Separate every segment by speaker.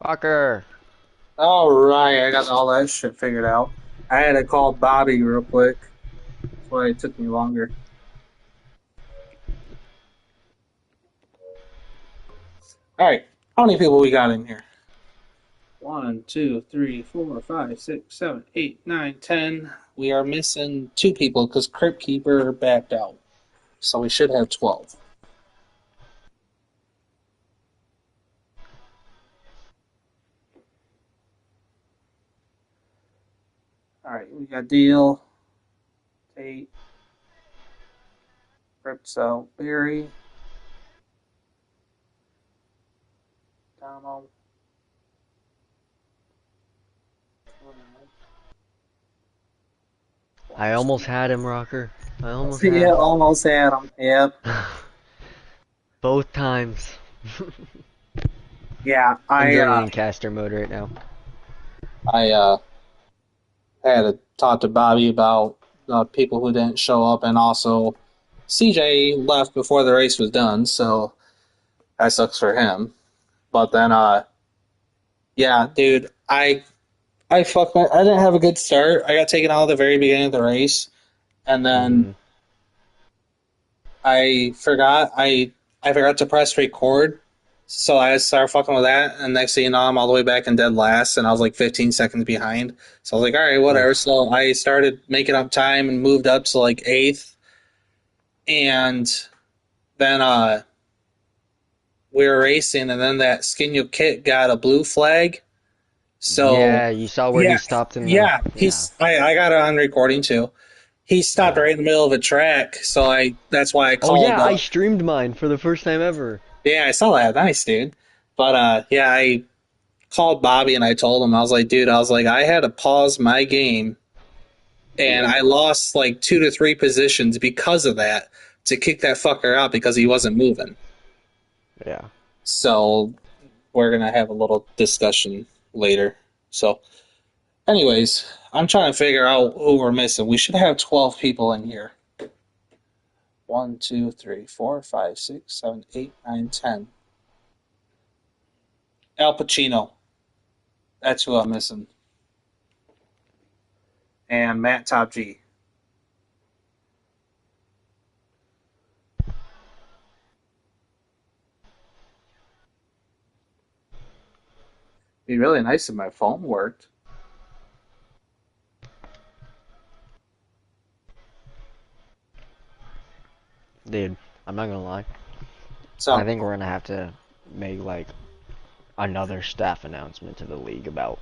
Speaker 1: Fucker.
Speaker 2: Alright, I got all that shit figured out. I had to call Bobby real quick. That's why it took me longer. Alright, how many people we got in here? 1, 2, 3, 4, 5, 6, 7, 8, 9, 10. We are missing 2 people because Crypt Keeper backed out. So we should have 12. Alright, we got Deal, Tate, Crypto, Barry, Donald.
Speaker 1: I almost had him, Rocker. I almost had
Speaker 2: Yeah,
Speaker 1: him.
Speaker 2: almost had him. Yep.
Speaker 1: Both times.
Speaker 2: Yeah,
Speaker 1: I'm joining in caster mode right now.
Speaker 2: I had to talk to Bobby about people who didn't show up, and also CJ left before the race was done, so that sucks for him. But then, yeah, dude, I didn't have a good start. I got taken out at the very beginning of the race, and then
Speaker 1: Hmm.
Speaker 2: I forgot to press record, so I started fucking with that, and next thing you know, I'm all the way back in dead last, and I was like 15 seconds behind. So I was like, all right, whatever.
Speaker 1: Oof.
Speaker 2: So I started making up time and moved up to like eighth, and then we were racing, and then that Skinny Kit got a blue flag. So
Speaker 1: Yeah, you saw where he
Speaker 2: yeah,
Speaker 1: stopped in the.
Speaker 2: yeah,
Speaker 1: Yeah.
Speaker 2: I got it on recording too. He stopped
Speaker 1: Yeah.
Speaker 2: right in the middle of a track, so that's why I
Speaker 1: Oh
Speaker 2: called.
Speaker 1: yeah, I streamed mine for the first time ever.
Speaker 2: Yeah, I saw that. Nice, dude. But yeah, I called Bobby and I told him, I was like, dude, I was like, I had to pause my game and I lost like 2 to 3 positions because of that to kick that fucker out because he wasn't moving.
Speaker 1: Yeah.
Speaker 2: So we're gonna have a little discussion later. So, anyways, I'm trying to figure out who we're missing. We should have 12 people in here. 1, 2, 3, 4, 5, 6, 7, 8, 9, 10. Al Pacino. That's who I'm missing. And Matt Top G. It'd be really nice if my phone worked.
Speaker 1: Dude, I'm not gonna lie. I
Speaker 2: So,
Speaker 1: think we're gonna have to make like another staff announcement to the league about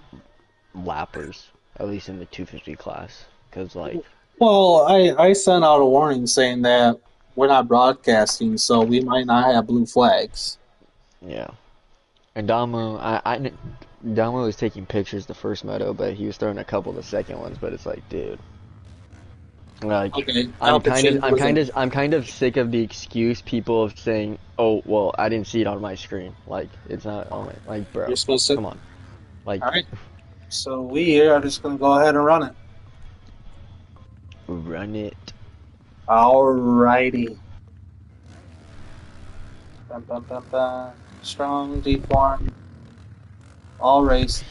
Speaker 1: lappers, at least in the 250 class, because like,
Speaker 2: well, I sent out a warning saying that we're not broadcasting, so we might not have blue flags.
Speaker 1: yeah. And Damo was taking pictures the first moto, but he was throwing a couple the second ones. But it's like, dude, like,
Speaker 2: Okay, Al Pacino was in.
Speaker 1: I'm kind of sick of the excuse people of saying, oh, well, I didn't see it on my screen. Like, it's not on my, like,
Speaker 2: You're
Speaker 1: bro,
Speaker 2: supposed to.
Speaker 1: come on, like,
Speaker 2: All right, so we are just going to go ahead and run it.
Speaker 1: run it.
Speaker 2: Alrighty. Dun, dun, dun, dun. Strong, deep one. All race.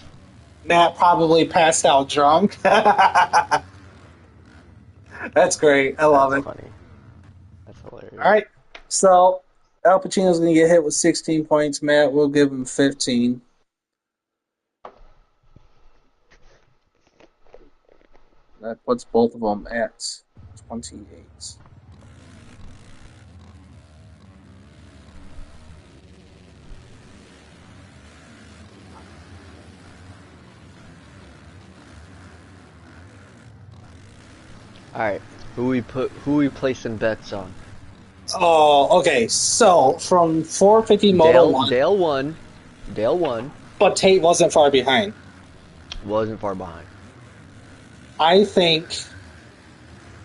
Speaker 2: Matt probably passed out drunk. That's great. I love
Speaker 1: That's
Speaker 2: it.
Speaker 1: funny. That's
Speaker 2: All
Speaker 1: hilarious.
Speaker 2: right. So Al Pacino's going to get hit with 16 points. Matt will give him 15. That puts both of them at 28.
Speaker 1: All right, who we placing bets on?
Speaker 2: Oh, okay. So from 450 Moto
Speaker 1: Dale
Speaker 2: 1,
Speaker 1: Dale won. Dale won.
Speaker 2: but Tate wasn't far behind.
Speaker 1: Wasn't far behind.
Speaker 2: I think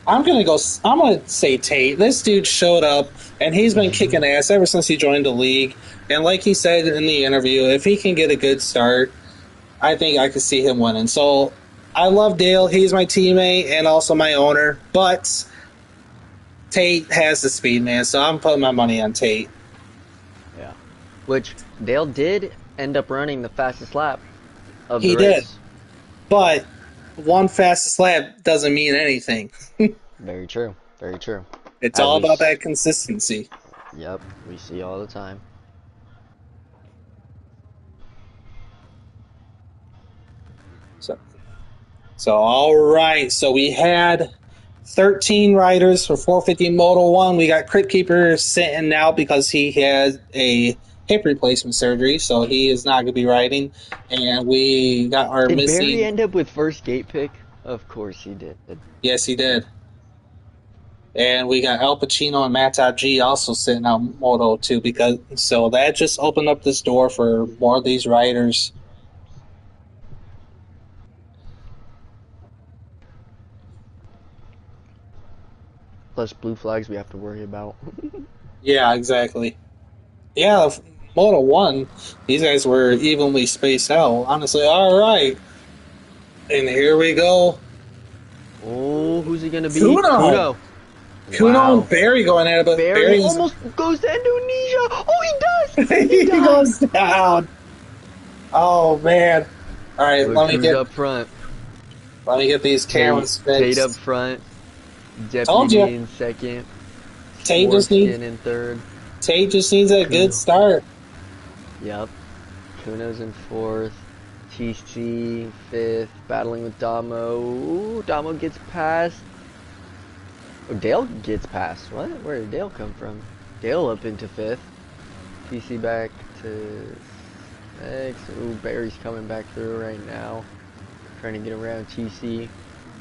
Speaker 2: I'm gonna say Tate. This dude showed up and he's been kicking ass ever since he joined the league. And like he said in the interview, if he can get a good start, I think I could see him winning. So I love Dale. He's my teammate and also my owner. But Tate has the speed, man. So I'm putting my money on Tate.
Speaker 1: Yeah. Which Dale did end up running the fastest lap of the
Speaker 2: He did,
Speaker 1: race.
Speaker 2: but one fastest lap doesn't mean anything.
Speaker 1: Very true. Very true.
Speaker 2: It's
Speaker 1: As
Speaker 2: all
Speaker 1: we,
Speaker 2: about that consistency.
Speaker 1: yep, we see all the time.
Speaker 2: So, so all right. So we had 13 riders for 450 Moto 1. We got Crit Keeper sitting out because he has a hip replacement surgery, so he is not going to be riding. And we got our
Speaker 1: Did Barry
Speaker 2: missing.
Speaker 1: end up with first gate pick? Of course he did.
Speaker 2: Yes, he did. And we got Al Pacino and Matt G also sitting out Moto 2 because so that just opened up this door for more of these riders.
Speaker 1: Plus blue flags we have to worry about.
Speaker 2: Yeah, exactly. Yeah, Moto 1, these guys were evenly spaced out. Honestly, all right. And here we go.
Speaker 1: Oh, who's he gonna be?
Speaker 2: Kuno! Kuno and
Speaker 1: Wow.
Speaker 2: Barry going at it, but
Speaker 1: Barry
Speaker 2: Barry's
Speaker 1: almost goes to Indonesia. Oh, he does.
Speaker 2: he
Speaker 1: He does.
Speaker 2: goes down. Oh man! All right,
Speaker 1: Look who's up front.
Speaker 2: let me get these cameras
Speaker 1: Tate
Speaker 2: fixed.
Speaker 1: up front.
Speaker 2: Told
Speaker 1: Deputy
Speaker 2: you.
Speaker 1: in second.
Speaker 2: Tate just needs
Speaker 1: in third.
Speaker 2: a good start.
Speaker 1: Yep. Kuno's in fourth. TC fifth. Battling with Damo. Ooh, Damo gets past. Oh, Dale gets past. What? Where did Dale come from? Dale up into fifth. TC back to sixth. Ooh, Barry's coming back through right now. Trying to get around TC.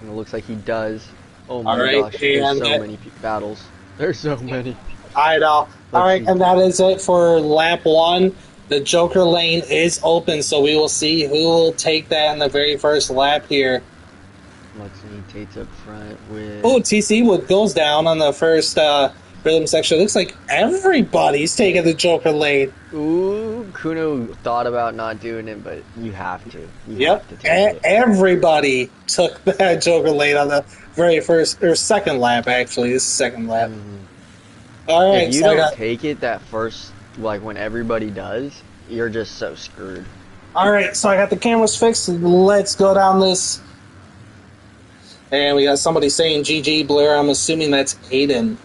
Speaker 1: And it looks like he does. Oh my gosh, there's so many battles. There's so many.
Speaker 2: I know. All right, and that is it for lap 1. The Joker lane is open, so we will see who will take that in the very first lap here.
Speaker 1: Let's see, Tate's up front with...
Speaker 2: Oh, TC goes down on the first rhythm section. It looks like everybody's taking the Joker lane.
Speaker 1: Ooh, Kuno thought about not doing it, but you have to. You
Speaker 2: Yep,
Speaker 1: have to take it.
Speaker 2: everybody took that Joker lane on the very first, or second lap, actually. This is second lap. All right,
Speaker 1: if you don't take it that first, like when everybody does, you're just so screwed.
Speaker 2: All right, so I got the cameras fixed. Let's go down this. And we got somebody saying GG Blair. I'm assuming that's Aiden.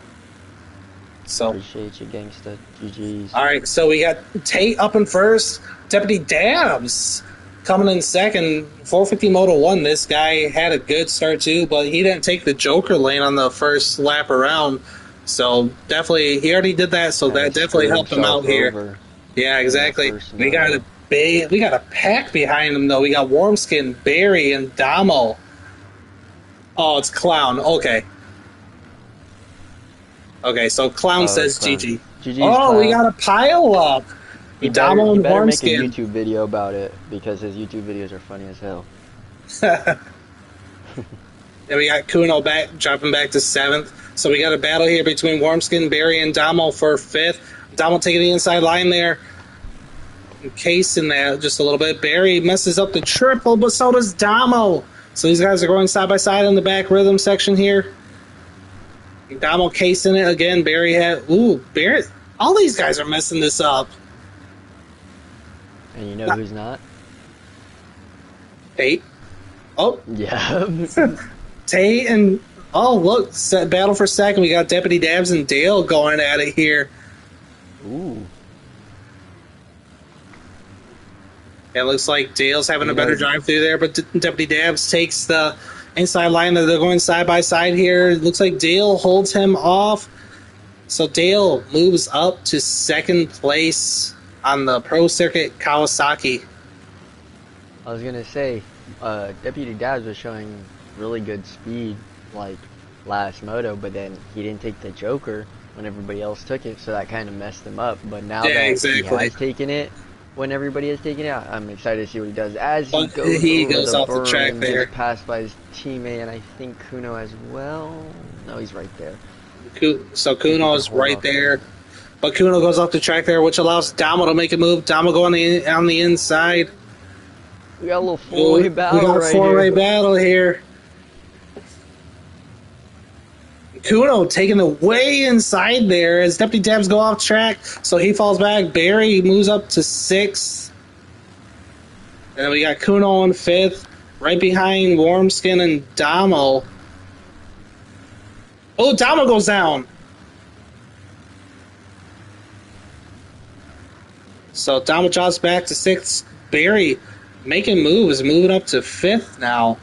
Speaker 2: So
Speaker 1: appreciate you, gangsta. GG's.
Speaker 2: All right, so we got Tate up in first. Deputy Dabs coming in second. 450 Moto 1. This guy had a good start too, but he didn't take the Joker lane on the first lap around. So definitely, he already did that. So that definitely helped him out here. Yeah, exactly. We got a pack behind him though. We got Warmskin, Barry, and Damo. Oh, it's Clown. Okay. Okay, so Clown says GG.
Speaker 1: GG's
Speaker 2: oh,
Speaker 1: Clown.
Speaker 2: We got a pile up. Damo and
Speaker 1: better make a
Speaker 2: Warmskin.
Speaker 1: YouTube video about it because his YouTube videos are funny as hell.
Speaker 2: Then we got Kuno dropping back to 7th. So we got a battle here between Warmskin, Barry, and Damo for 5th. Damo taking the inside line there. Encasing that just a little bit. Barry messes up the triple, but so does Damo. So these guys are going side by side in the back rhythm section here. Damo casing it again. Barry Barry. All these guys are messing this up.
Speaker 1: And you know who's not?
Speaker 2: Tate. Oh.
Speaker 1: Yeah.
Speaker 2: Tate and... Oh, look. Battle for second. We got Deputy Dabs and Dale going at it here.
Speaker 1: Ooh.
Speaker 2: It looks like Dale's having a better drive through there, but Deputy Dabs takes the inside line. They're going side by side here. It looks like Dale holds him off. So Dale moves up to second place on the Pro Circuit Kawasaki.
Speaker 1: I was going to say, Deputy Dabs was showing really good speed, like last moto, but then he didn't take the Joker when everybody else took it, so that kind of messed him up. But now that he has taken it, when everybody has taken it, I'm excited to see what he does. As he goes
Speaker 2: off the track there.
Speaker 1: Gets passed by his teammate, and I think Kuno as well. No, he's right there.
Speaker 2: So Kuno is right there. But Kuno goes off the track there, which allows Damo to make a move. Damo go on the inside.
Speaker 1: We got a little four-way battle.
Speaker 2: We got a four-way battle here. Kuno taking it way inside there as Deputy Dabs go off track, so he falls back. Barry moves up to 6th. And then we got Kuno in 5th, right behind Warmskin and Damo. Oh, Damo goes down. So Damo drops back to 6th. Barry making moves, moving up to 5th now.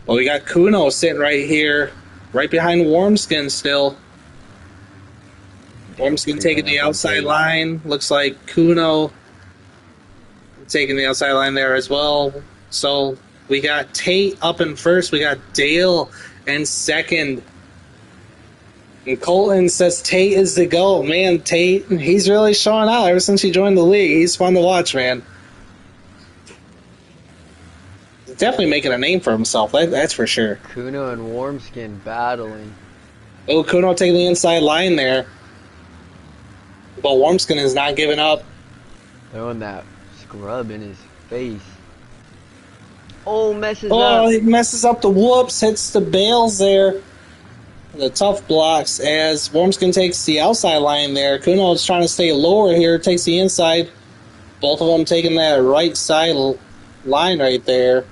Speaker 2: Well, we got Kuno sitting right here, right behind Warmskin still. Warmskin taking the outside line. Looks like Kuno taking the outside line there as well. So we got Tate up in 1st. We got Dale in 2nd. And Colton says Tate is the GOAT. Man, Tate, he's really showing out ever since he joined the league. He's fun to watch, man. He's definitely making a name for himself, that's for sure.
Speaker 1: Kuno and Warmskin battling.
Speaker 2: Oh, Kuno taking the inside line there. But Warmskin is not giving up.
Speaker 1: Throwing that scrub in his face. Oh, messes up.
Speaker 2: Oh, he messes up the whoops, hits the bales there. The tough blocks as Warmskin takes the outside line there. Kuno is trying to stay lower here, takes the inside. Both of them taking that right side line right there.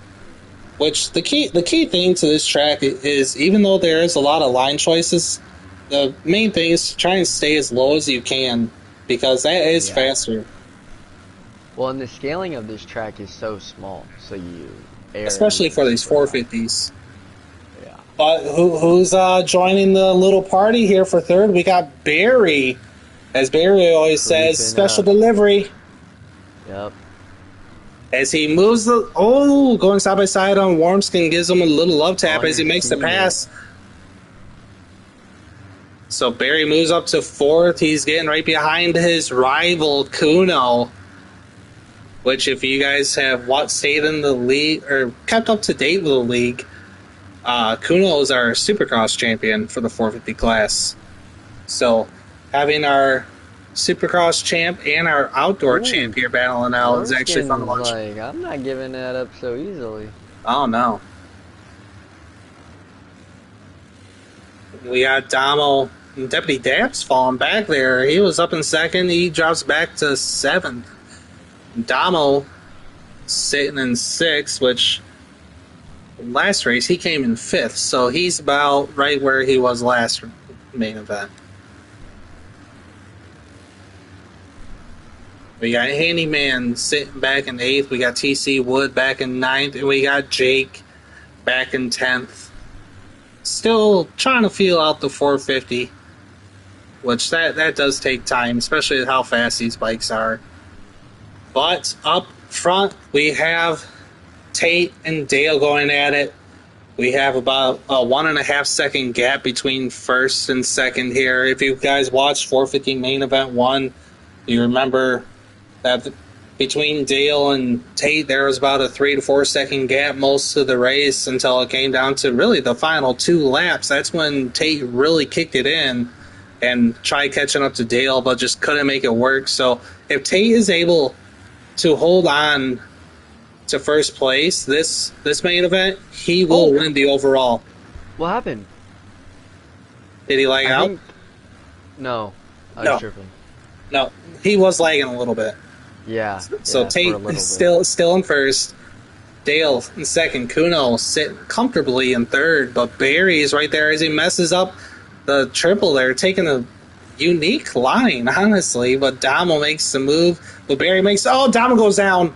Speaker 2: Which the key thing to this track is, even though there is a lot of line choices, the main thing is to try and stay as low as you can, because that is faster.
Speaker 1: Well, and the scaling of this track is so small, so you
Speaker 2: especially for these 450s.
Speaker 1: Yeah.
Speaker 2: But who's joining the little party here for 3rd? We got Barry. As Barry always says, special delivery.
Speaker 1: Yep.
Speaker 2: As he moves going side by side on Warmskin, gives him a little love tap as he makes the pass. So Barry moves up to 4th. He's getting right behind his rival, Kuno. Which, if you guys have stayed in the league or kept up to date with the league, Kuno is our Supercross champion for the 450 class. So having our Supercross champ and our outdoor champ here battling out is actually fun to watch.
Speaker 1: I'm not giving that up so easily.
Speaker 2: Oh, no. We got Damo. Deputy Daps falling back there. He was up in 2nd. He drops back to 7th. Damo sitting in 6th, which last race he came in 5th. So he's about right where he was last main event. We got Handyman sitting back in 8th. We got TC Wood back in 9th. And we got Jake back in 10th. Still trying to feel out the 450, which that does take time, especially with how fast these bikes are. But up front, we have Tate and Dale going at it. We have about a 1.5 second gap between 1st and 2nd here. If you guys watched 450 main event 1, you remember that between Dale and Tate, there was about a 3 to 4 second gap most of the race until it came down to really the final 2 laps. That's when Tate really kicked it in and tried catching up to Dale, but just couldn't make it work. So if Tate is able to hold on to 1st place this main event, he will win the overall.
Speaker 1: What happened?
Speaker 2: Did he lag out?
Speaker 1: No. I was tripping.
Speaker 2: No, he was lagging a little bit.
Speaker 1: Yeah.
Speaker 2: So Tate is still in 1st. Dale in 2nd. Kuno sitting comfortably in 3rd. But Barry is right there as he messes up the triple there, taking a unique line, honestly. But Damo makes the move. But Barry Damo goes down.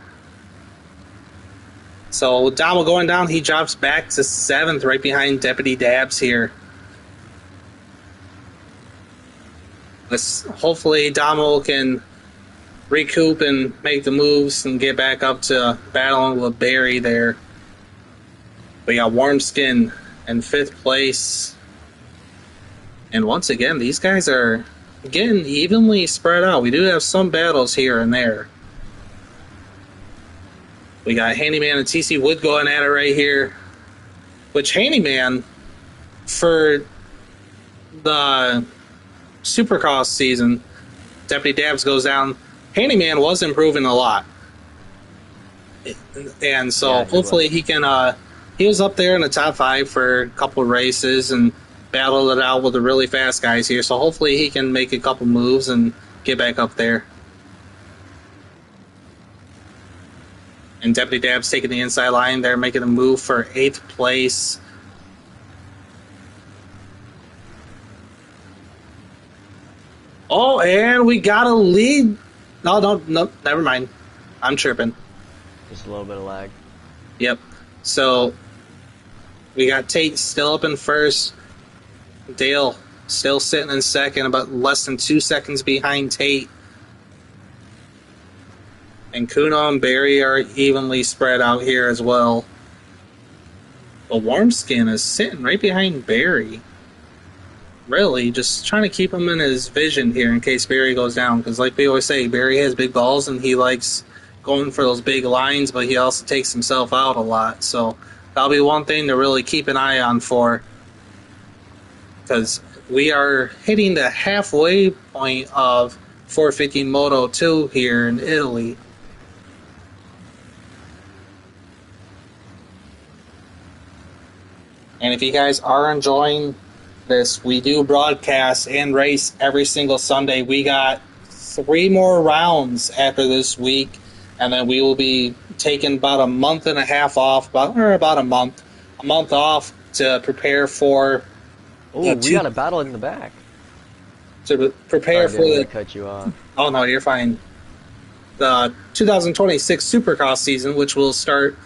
Speaker 2: So Damo going down, he drops back to 7th, right behind Deputy Dabs here. Hopefully Damo can recoup and make the moves and get back up to battling with Barry there. We got Warmskin in 5th place. And once again, these guys are getting evenly spread out. We do have some battles here and there. We got Handyman and TC Wood going at it right here. Which Handyman, for the Supercross season, Deputy Dabs goes down. Handyman was improving a lot. And so hopefully he can, he was up there in the top 5 for a couple of races and battled it out with the really fast guys here. So hopefully he can make a couple moves and get back up there. And Deputy Dab's taking the inside line there, making a move for 8th place. Oh, and we got a lead. No, never mind. I'm tripping.
Speaker 1: Just a little bit of lag.
Speaker 2: Yep. So we got Tate still up in first. Dale still sitting in second, about less than 2 seconds behind Tate. And Kuno and Barry are evenly spread out here as well. But Warmskin is sitting right behind Barry. Really, just trying to keep him in his vision here in case Barry goes down. Because like we always say, Barry has big balls and he likes going for those big lines, but he also takes himself out a lot. So that'll be one thing to really keep an eye on for. Because we are hitting the halfway point of 450 Moto 2 here in Italy. And if you guys are enjoying this, we do broadcast and race every single Sunday. We got 3 more rounds after this week, and then we will be taking about a month and a half off, about a month off to prepare for.
Speaker 1: Oh, we got a battle in the back.
Speaker 2: To prepare for the.
Speaker 1: Cut you off.
Speaker 2: Oh no, you're fine. The 2026 Supercross season, which will start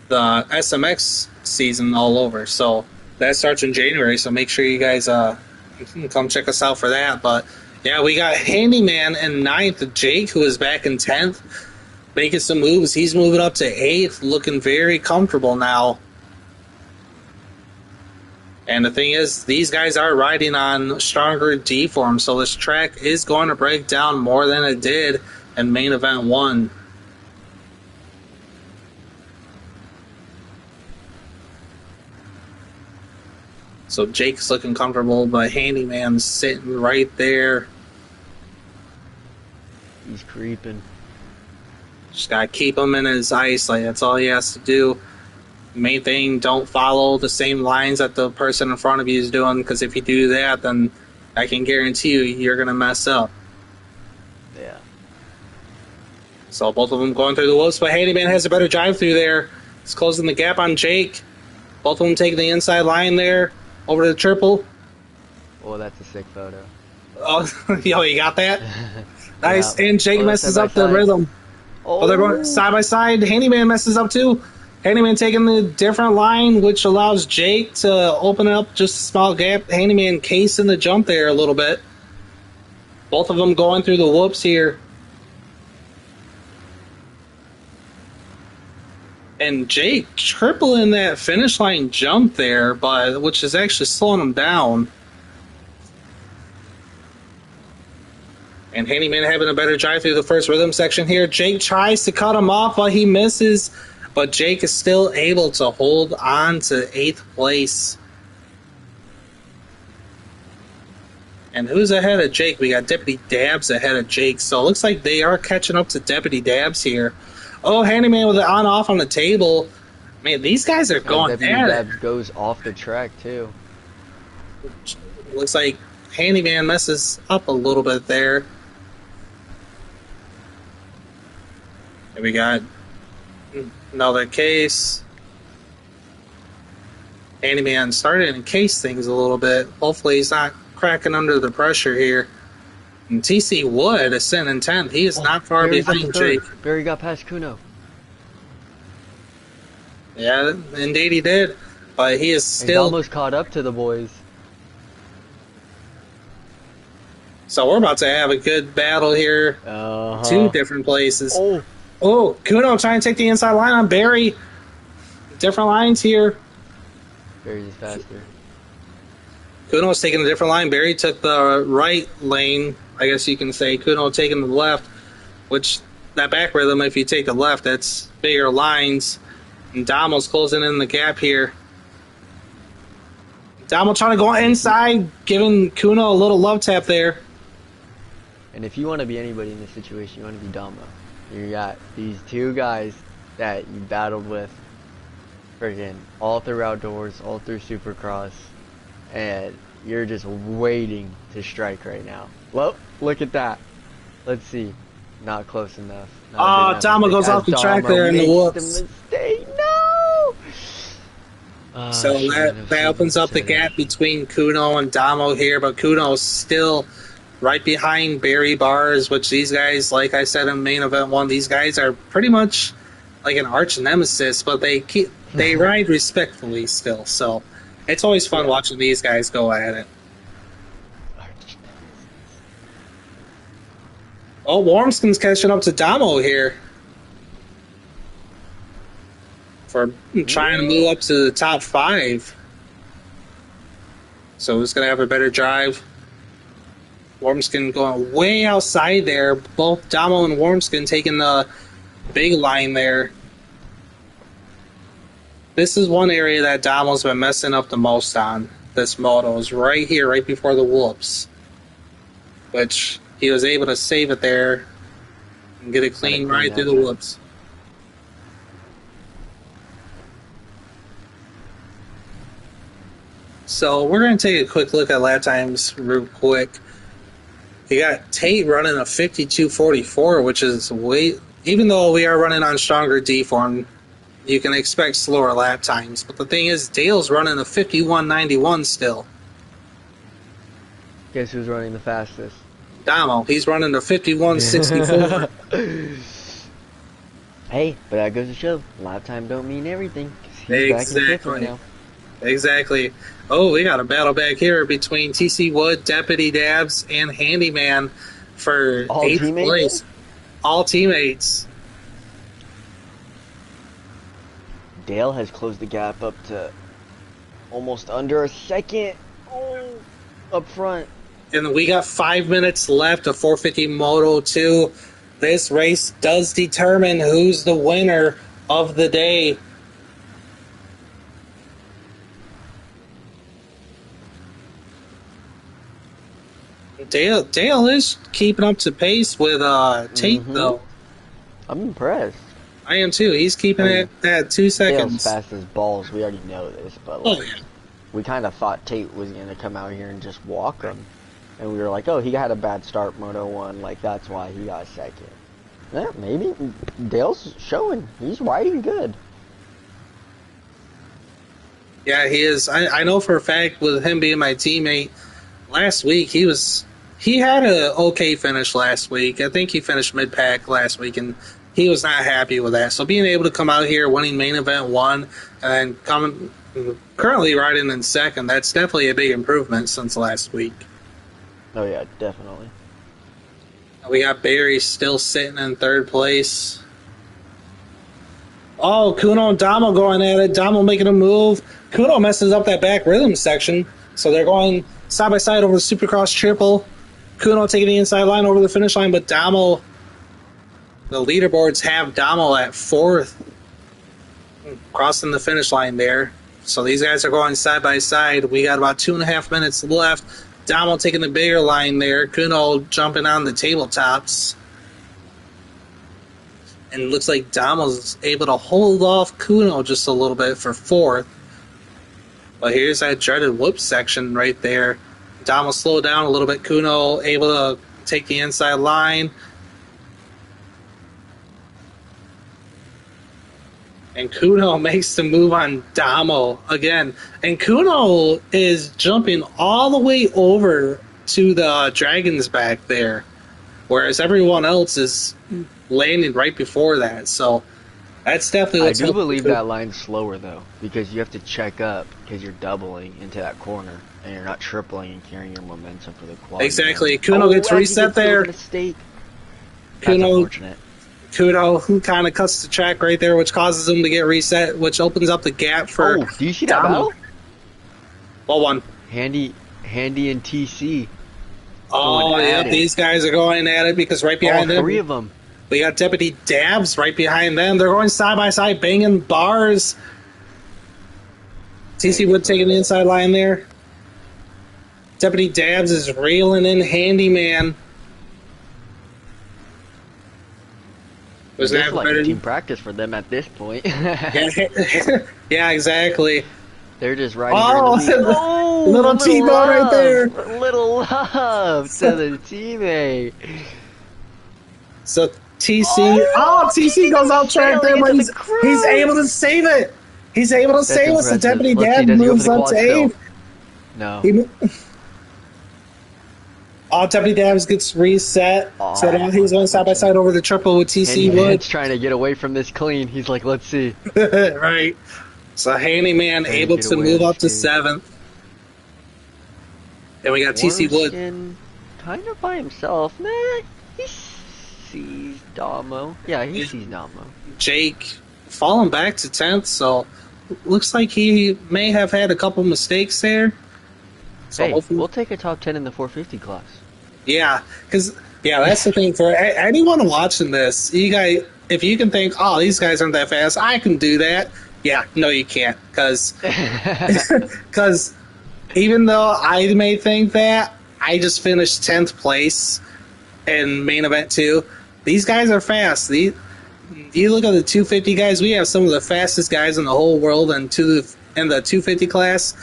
Speaker 2: the SMX season all over. So that starts in January. So make sure you guys come check us out for that. But yeah, we got Handyman in 9th. Jake, who is back in 10th, making some moves. He's moving up to 8th, looking very comfortable now. And the thing is, these guys are riding on stronger D-form, so this track is going to break down more than it did in main event 1. So Jake's looking comfortable, but Handyman's sitting right there.
Speaker 1: He's creeping.
Speaker 2: Just got to keep him in his eyesight. That's all he has to do. Main thing, don't follow the same lines that the person in front of you is doing, because if you do that, then I can guarantee you're going to mess up.
Speaker 1: Yeah.
Speaker 2: So both of them going through the whoops, but Handyman has a better drive through there. He's closing the gap on Jake. Both of them taking the inside line there over to the triple.
Speaker 1: Oh, that's a sick photo.
Speaker 2: Oh, yo, you got that? Nice. Yeah. And Jake messes up the rhythm. Oh, they're going side by side. Handyman messes up too. Handyman taking the different line, which allows Jake to open up just a small gap. Handyman casing the jump there a little bit. Both of them going through the whoops here. And Jake tripling that finish line jump there, which is actually slowing him down. And Handyman having a better drive through the first rhythm section here. Jake tries to cut him off, but he misses. But Jake is still able to hold on to 8th place. And who's ahead of Jake? We got Deputy Dabs ahead of Jake. So it looks like they are catching up to Deputy Dabs here. Oh, Handyman with it on-off on the table. Man, these guys are going at it.
Speaker 1: Deputy Dabs goes off the track, too.
Speaker 2: Looks like Handyman messes up a little bit there. And we got another case. Handyman started to encase things a little bit. Hopefully he's not cracking under the pressure here. And TC Wood is sitting in 10th. He is not far behind Jake.
Speaker 1: Barry got past Kuno.
Speaker 2: Yeah, indeed he did. But he is still...
Speaker 1: He's almost caught up to the boys.
Speaker 2: So we're about to have a good battle here. Two different places. Oh, Kuno trying to take the inside line on Barry. Different lines here.
Speaker 1: Barry's faster.
Speaker 2: Kuno's taking a different line. Barry took the right lane, I guess you can say. Kuno taking the left, which that back rhythm, if you take the left, that's bigger lines. And Damo's closing in the gap here. Damo trying to go inside, giving Kuno a little love tap there.
Speaker 1: And if you want to be anybody in this situation, you want to be Damo. You got these two guys that you battled with friggin' all through outdoors, all through Supercross, and you're just waiting to strike right now. Well, look at that. Let's see. Not close enough. Not a big
Speaker 2: Oh,
Speaker 1: enough
Speaker 2: Dama
Speaker 1: mistake.
Speaker 2: goes off
Speaker 1: As
Speaker 2: the track
Speaker 1: Dama
Speaker 2: there in the
Speaker 1: makes the
Speaker 2: whoops.
Speaker 1: mistake. No!
Speaker 2: So
Speaker 1: Should have been
Speaker 2: that opens up the
Speaker 1: 07.
Speaker 2: gap between Kuno and Damo here, but Kuno's still right behind Barry Bars, which these guys, like I said in main event one, these guys are pretty much like an arch nemesis, but they ride respectfully still. So it's always fun watching these guys go at it. Oh, Wormskin's catching up to Damo here for trying to move up to the top 5. So who's going to have a better drive? Wormskin going way outside there. Both Damo and Wormskin taking the big line there. This is one area that Damo's been messing up the most on. This moto is right here, right before the whoops. Which he was able to save it there and get a clean ride through the whoops. So we're going to take a quick look at lap times real quick. You got Tate running a 52.44, which is even though we are running on stronger D form, you can expect slower lap times. But the thing is, Dale's running a 51.91 still.
Speaker 1: Guess who's running the fastest?
Speaker 2: Damo, he's running a 51.64.
Speaker 1: Hey, but that goes to show, lap time don't mean everything. 'Cause he's back in fifth right now.
Speaker 2: Exactly. Oh, we got a battle back here between TC Wood, Deputy Dabs, and Handyman for
Speaker 1: All
Speaker 2: 8th
Speaker 1: teammates?
Speaker 2: place. All teammates.
Speaker 1: Dale has closed the gap up to almost under a second. Oh, up front.
Speaker 2: And we got 5 minutes left of 450 Moto 2. This race does determine who's the winner of the day. Dale is keeping up to pace with Tate, though.
Speaker 1: I'm impressed.
Speaker 2: I am too. He's keeping it at 2 seconds.
Speaker 1: Dale's fast as balls. We already know this, but we kind of thought Tate was going to come out here and just walk him. And we were like, oh, he had a bad start, Moto 1. Like, that's why he got second. Yeah, maybe. Dale's showing. He's riding good.
Speaker 2: Yeah, he is. I know for a fact with him being my teammate, last week he had an okay finish last week. I think he finished mid-pack last week, and he was not happy with that. So being able to come out here, winning main event 1, and then currently riding in second, that's definitely a big improvement since last week.
Speaker 1: Oh, yeah, definitely.
Speaker 2: We got Barry still sitting in 3rd place. Oh, Kuno and Damo going at it. Damo making a move. Kuno messes up that back rhythm section. So they're going side by side over the Supercross triple. Kuno taking the inside line over the finish line, but Damo, the leaderboards have Damo at 4th, crossing the finish line there. So these guys are going side by side. We got about 2.5 minutes left. Damo taking the bigger line there. Kuno jumping on the tabletops. And it looks like Damo's able to hold off Kuno just a little bit for 4th. But here's that dreaded whoop section right there. Damo slowed down a little bit. Kuno able to take the inside line. And Kuno makes the move on Damo again. And Kuno is jumping all the way over to the Dragon's back there. Whereas everyone else is landing right before that. So that's definitely what's
Speaker 1: I do believe that line's slower, though, because you have to check up because you're doubling into that corner. And you're not tripling and carrying your momentum for the quad.
Speaker 2: Exactly. Kuno gets reset there.
Speaker 1: Mistake.
Speaker 2: Kuno kind of cuts the track right there, which causes him to get reset, which opens up the gap for.
Speaker 1: Oh, do you see that battle?
Speaker 2: What one?
Speaker 1: Handy and TC.
Speaker 2: Oh, yeah, these guys are going at it because right behind them.
Speaker 1: 3 of them.
Speaker 2: We got Deputy Dabs right behind them. They're going side by side, banging bars. TC Wood taking the inside line there. Deputy Dabs is railing in Handyman.
Speaker 1: Was that like a team practice for them at this point?
Speaker 2: Yeah, exactly.
Speaker 1: They're just riding.
Speaker 2: Little T-bone right there.
Speaker 1: Little love to the teammate.
Speaker 2: So TC goes out track there, but he's able to save it. He's able to save us. The Deputy Dad moves up to 8th.
Speaker 1: No.
Speaker 2: Deputy Dad gets reset. So now he's going side by side over the triple with TC Wood.
Speaker 1: He's trying to get away from this clean. He's like, let's see.
Speaker 2: Right. So Handyman able to move up to 7th. And we got TC Wood.
Speaker 1: Kind of by himself. Nah, he sees Damo. Yeah, he sees Damo.
Speaker 2: Jake falling back to 10th, so looks like he may have had a couple mistakes there. So
Speaker 1: hey, we'll take a top 10 in the 450 class.
Speaker 2: Yeah, because that's the thing for anyone watching this. You guys, if you can think, oh, these guys aren't that fast, I can do that. Yeah, no, you can't, because even though I may think that, I just finished 10th place in main event 2. These guys are fast. You look at the 250 guys, we have some of the fastest guys in the whole world in the 250 class.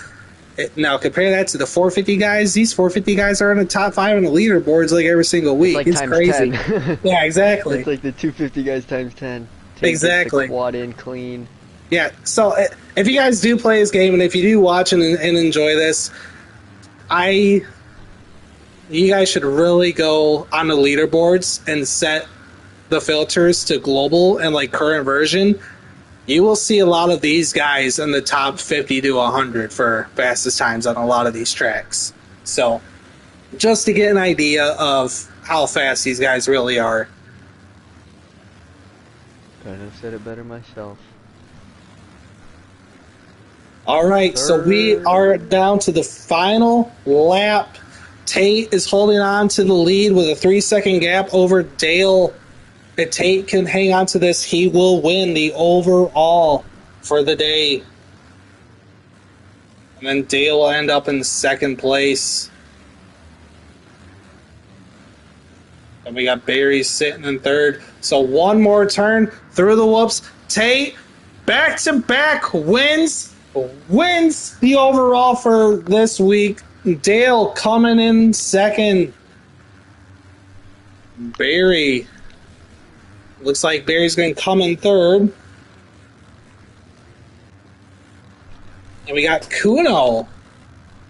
Speaker 2: Now, compare that to the 450 guys. These 450 guys are in the top 5 on the leaderboards like every single week.
Speaker 1: It's
Speaker 2: crazy.
Speaker 1: 10.
Speaker 2: Yeah, exactly.
Speaker 1: It's like the 250 guys times 10.
Speaker 2: Exactly.
Speaker 1: Quad in clean.
Speaker 2: Yeah, so if you guys do play this game and if you do watch and enjoy this, you guys should really go on the leaderboards and set the filters to global and like current version. You will see a lot of these guys in the top 50 to 100 for fastest times on a lot of these tracks. So just to get an idea of how fast these guys really are.
Speaker 1: Couldn't have said it better myself.
Speaker 2: All right, so we are down to the final lap. Tate is holding on to the lead with a 3-second gap over Dale. If Tate can hang on to this, he will win the overall for the day. And then Dale will end up in 2nd place. And we got Barry sitting in 3rd. So one more turn through the whoops. Tate, back-to-back wins the overall for this week. Dale coming in 2nd. Barry. Looks like Barry's going to come in 3rd. And we got Kuno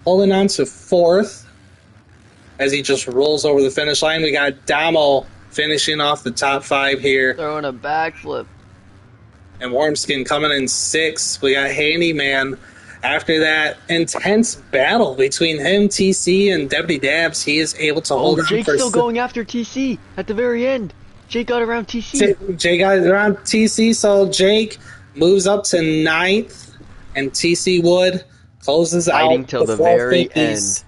Speaker 2: holding on to 4th as he just rolls over the finish line. We got Damo finishing off the top 5 here.
Speaker 1: Throwing a backflip.
Speaker 2: And Warmskin coming in 6th. We got Handyman. After that intense battle between him, TC, and Deputy Dabs, he is able to hold on.
Speaker 1: Jake's still going after TC at the very end. Jake got around TC.
Speaker 2: Jake got around TC, so Jake moves up to 9th, and TC Wood closes
Speaker 1: fighting
Speaker 2: out
Speaker 1: till the very end.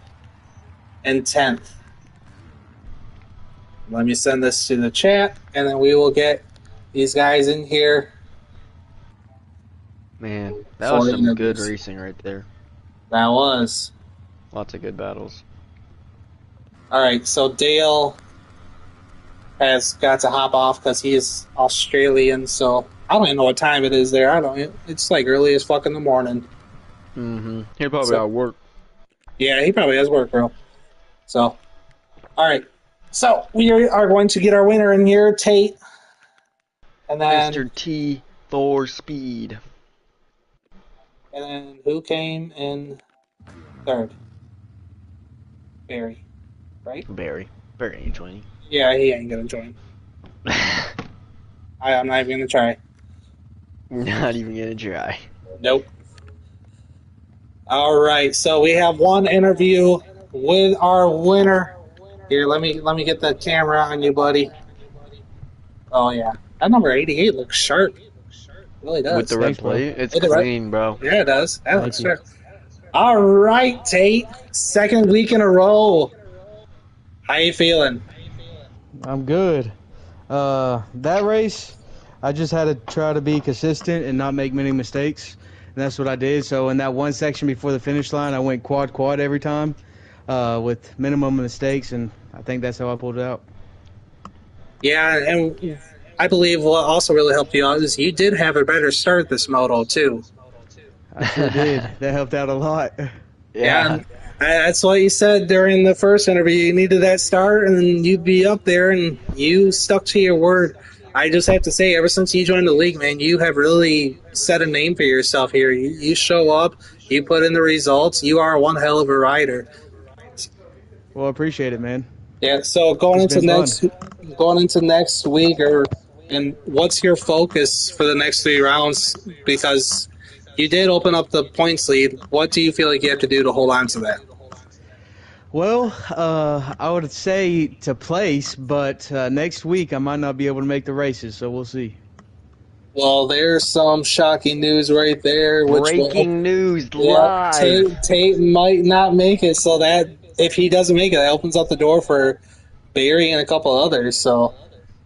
Speaker 2: And 10th. Let me send this to the chat, and then we will get these guys in here.
Speaker 1: Man, that was some good racing right there.
Speaker 2: That was.
Speaker 1: Lots of good battles.
Speaker 2: All right, so Dale has got to hop off because he is Australian, so I don't even know what time it is there. It's like early as fuck in the morning.
Speaker 1: Mm-hmm. He probably at work.
Speaker 2: Yeah, he probably has work, bro. So, all right. So we are going to get our winner in here, Tate. And then
Speaker 1: Mr. T Thor Speed.
Speaker 2: And then who came in 3rd? Barry, right?
Speaker 1: Barry ain't joining.
Speaker 2: Yeah, he ain't gonna join. I'm not even gonna try.
Speaker 1: Not even gonna try.
Speaker 2: Nope. All right, so we have one interview with our winner. Here, let me get the camera on you, buddy. Oh yeah, that number 88 looks sharp. It really does.
Speaker 1: With the red plate, it's clean, bro.
Speaker 2: Yeah, it does. That looks sharp. All right, Tate, 2nd week in a row. How you feeling?
Speaker 3: I'm good. That race, I just had to try to be consistent and not make many mistakes, and that's what I did. So in that one section before the finish line, I went quad every time with minimum mistakes, and I think that's how I pulled it out.
Speaker 2: Yeah, and I believe what also really helped you out is you did have a better start this moto, too.
Speaker 3: I sure did. That helped out a lot.
Speaker 2: Yeah,
Speaker 1: Yeah.
Speaker 2: that's what you said during the first interview. You needed that start, and you'd be up there, and you stuck to your word. I just have to say, ever since you joined the league, man, you have really set a name for yourself here. You show up, you put in the results. You are one hell of a rider.
Speaker 3: Well, I appreciate it, man.
Speaker 2: Yeah. So
Speaker 3: It's been fun.
Speaker 2: going into next week, and what's your focus for the next 3 rounds? Because you did open up the points lead. What do you feel like you have to do to hold on to that?
Speaker 3: Well, I would say to place, but next week I might not be able to make the races, so we'll see.
Speaker 2: Well, there's some shocking news right there, which will,
Speaker 1: Breaking news
Speaker 2: yeah,
Speaker 1: live.
Speaker 2: Tate might not make it. So that if he doesn't make it, that opens up the door for Barry and a couple others. So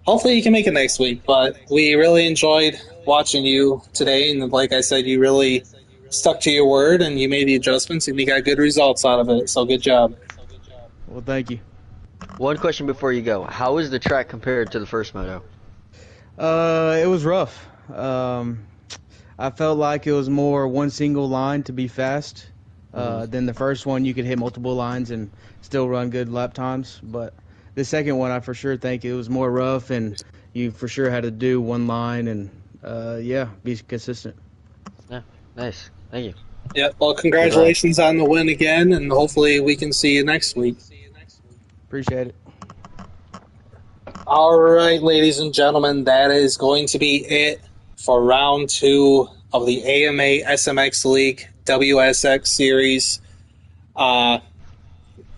Speaker 2: hopefully he can make it next week. But we really enjoyed watching you today, and like I said, you really stuck to your word and you made the adjustments and you got good results out of it. So good job.
Speaker 3: Well, thank you.
Speaker 1: One question before you go. How is the track compared to the first moto?
Speaker 3: It was rough. I felt like it was more one single line to be fast. Than the first one, you could hit multiple lines and still run good lap times. But the second one, I for sure think it was more rough, and you for sure had to do one line and yeah, be consistent.
Speaker 1: Yeah, nice. Thank you.
Speaker 2: Yeah. Well,
Speaker 1: Good ride.
Speaker 2: congratulations on the win again, and hopefully we can see you next week.
Speaker 3: Appreciate it.
Speaker 2: All right, ladies and gentlemen, that is going to be it for round 2 of the AMA SMX League WSX Series. Uh,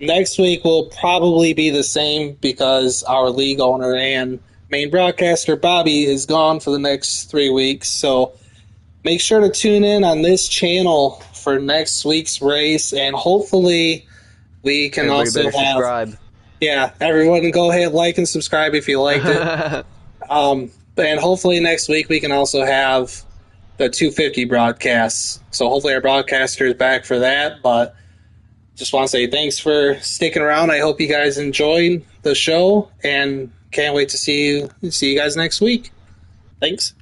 Speaker 2: Next week will probably be the same because our league owner and main broadcaster Bobby is gone for the next 3 weeks. So make sure to tune in on this channel for next week's race, and hopefully we can
Speaker 1: Everybody
Speaker 2: also
Speaker 1: better
Speaker 2: have,
Speaker 1: subscribe.
Speaker 2: yeah, everyone go ahead, like and subscribe if you liked it. And hopefully next week we can also have the 250 broadcasts. So hopefully our broadcaster is back for that. But just want to say thanks for sticking around. I hope you guys enjoyed the show, and can't wait to see you guys next week. Thanks.